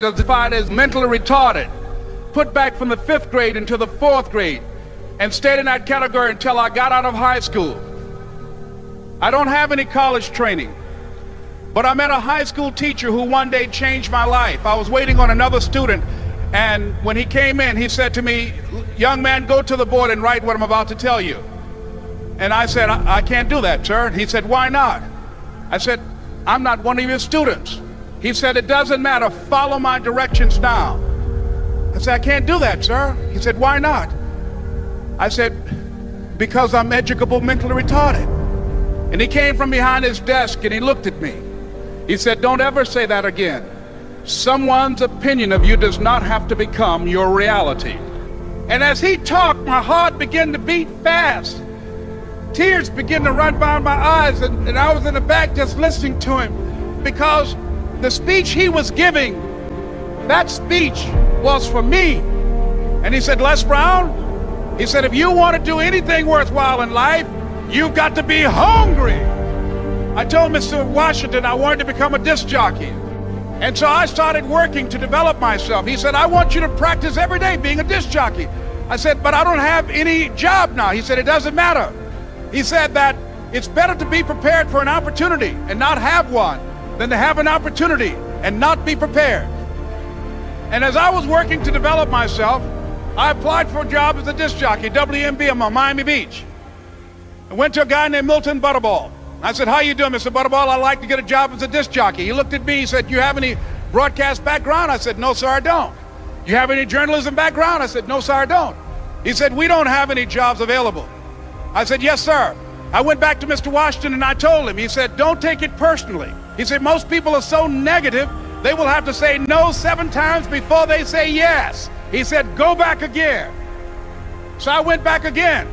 Classified as mentally retarded, put back from the 5th grade into the 4th grade, and stayed in that category until I got out of high school. I don't have any college training, but I met a high school teacher who one day changed my life. I was waiting on another student, and when he came in, he said to me, "Young man, go to the board and write what I'm about to tell you." And I said, I can't do that, sir. He said, "Why not?" I said, "I'm not one of your students." He said, "It doesn't matter, follow my directions now." I said, "I can't do that, sir." He said, "Why not?" I said, "Because I'm educable mentally retarded." And he came from behind his desk and he looked at me. He said, "Don't ever say that again. Someone's opinion of you does not have to become your reality." And as he talked, my heart began to beat fast. Tears began to run down my eyes, and I was in the back just listening to him, because the speech he was giving, that speech was for me. And he said, "Les Brown," he said, "if you want to do anything worthwhile in life, you've got to be hungry." I told Mr. Washington I wanted to become a disc jockey. And so I started working to develop myself. He said, "I want you to practice every day being a disc jockey." I said, "But I don't have any job now." He said, "It doesn't matter." He said that it's better to be prepared for an opportunity and not have one than to have an opportunity and not be prepared. And as I was working to develop myself, I applied for a job as a disc jockey, WMB, on Miami Beach. I went to a guy named Milton Butterball. I said, "How you doing, Mr. Butterball? I'd like to get a job as a disc jockey." He looked at me, he said, "You have any broadcast background?" I said, "No, sir, I don't." "You have any journalism background?" I said, "No, sir, I don't." He said, "We don't have any jobs available." I said, "Yes, sir." I went back to Mr. Washington and I told him. He said, "Don't take it personally." He said, "Most people are so negative, they will have to say no 7 times before they say yes." He said, "Go back again." So I went back again.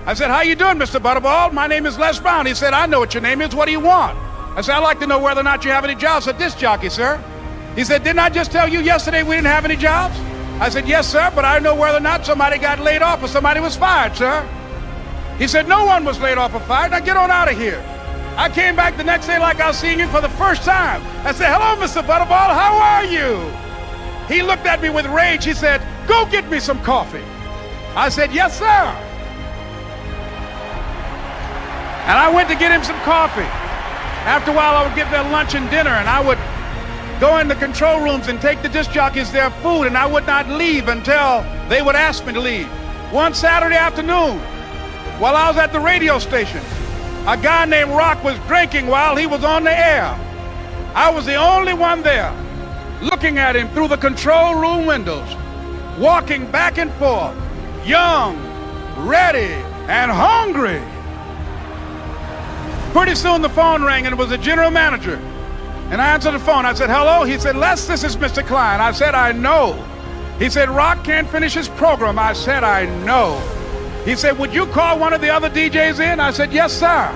I said, "How you doing, Mr. Butterball? My name is Les Brown." He said, "I know what your name is. What do you want?" I said, "I'd like to know whether or not you have any jobs for disc jockey, sir." He said, "Didn't I just tell you yesterday we didn't have any jobs?" I said, "Yes, sir, but I know whether or not somebody got laid off or somebody was fired, sir." He said, "No one was laid off or fired. Now get on out of here." I came back the next day like I was seeing you for the first time. I said, "Hello, Mr. Butterball, how are you?" He looked at me with rage. He said, "Go get me some coffee." I said, "Yes, sir." And I went to get him some coffee. After a while, I would get their lunch and dinner, and I would go in the control rooms and take the disc jockeys their food, and I would not leave until they would ask me to leave. One Saturday afternoon, while I was at the radio station, a guy named Rock was drinking while he was on the air. I was the only one there, looking at him through the control room windows, walking back and forth, young, ready, and hungry. Pretty soon the phone rang, and it was the general manager. And I answered the phone. I said, "Hello?" He said, "Les, this is Mr. Klein." I said, "I know." He said, "Rock can't finish his program." I said, "I know." He said, "Would you call one of the other DJs in?" I said, "Yes, sir."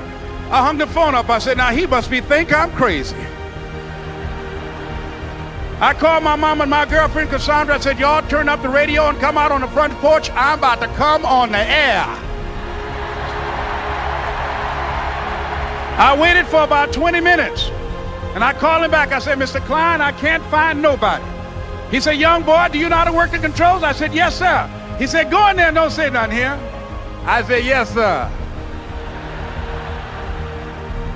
I hung the phone up. I said, "Now he must think I'm crazy." I called my mom and my girlfriend, Cassandra. I said, "Y'all turn up the radio and come out on the front porch. I'm about to come on the air." I waited for about 20 minutes, and I called him back. I said, "Mr. Klein, I can't find nobody." He said, "Young boy, do you know how to work the controls?" I said, "Yes, sir." He said, "Go in there and don't say nothing here." I said, "Yes, sir."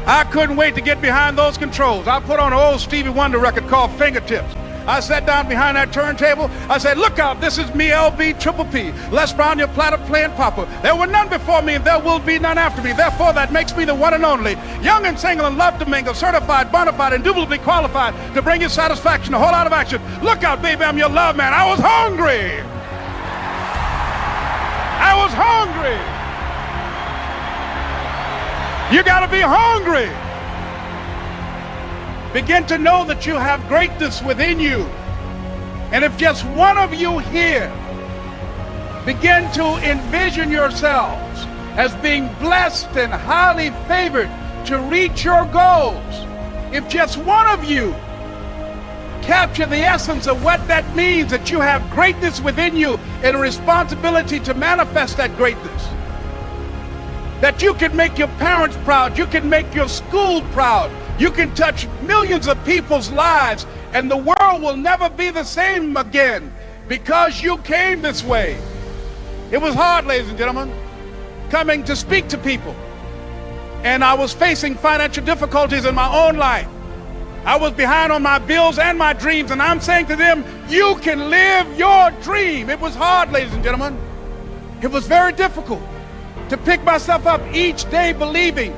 I couldn't wait to get behind those controls. I put on an old Stevie Wonder record called Fingertips. I sat down behind that turntable. I said, "Look out, this is me, LB Triple P, Les Brown, your platter playing papa. There were none before me, and there will be none after me. Therefore, that makes me the one and only. Young and single and love to mingle, certified, bona fide, indubitably qualified to bring you satisfaction, a whole lot of action. Look out, baby, I'm your love man." I was hungry. I was hungry. You got to be hungry. Begin to know that you have greatness within you. And if just one of you here begin to envision yourselves as being blessed and highly favored to reach your goals, if just one of you capture the essence of what that means, that you have greatness within you and a responsibility to manifest that greatness, that you can make your parents proud, you can make your school proud, you can touch millions of people's lives And the world will never be the same again because you came this way. It was hard, ladies and gentlemen, coming to speak to people. And I was facing financial difficulties in my own life. I was behind on my bills and my dreams, and I'm saying to them, you can live your dream. It was hard, ladies and gentlemen. It was very difficult to pick myself up each day believing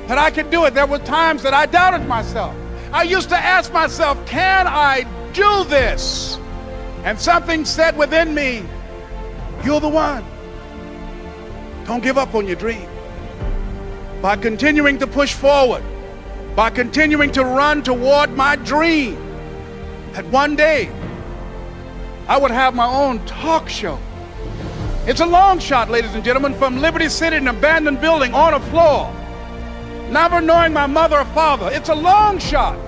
that I could do it. There were times that I doubted myself. I used to ask myself, can I do this? And something said within me, you're the one. Don't give up on your dream. By continuing to push forward, by continuing to run toward my dream, that one day I would have my own talk show. It's a long shot, ladies and gentlemen, from Liberty City, an abandoned building on a floor, never knowing my mother or father. It's a long shot.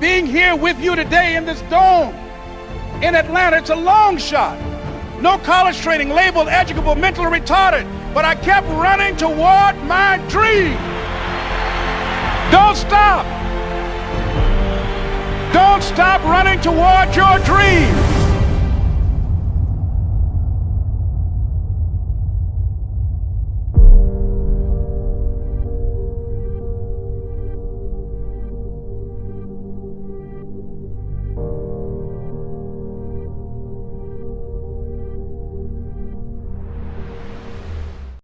Being here with you today in this dome in Atlanta, it's a long shot. No college training, labeled educable, mentally retarded, but I kept running toward my dream. Don't stop. Don't stop running toward your dream.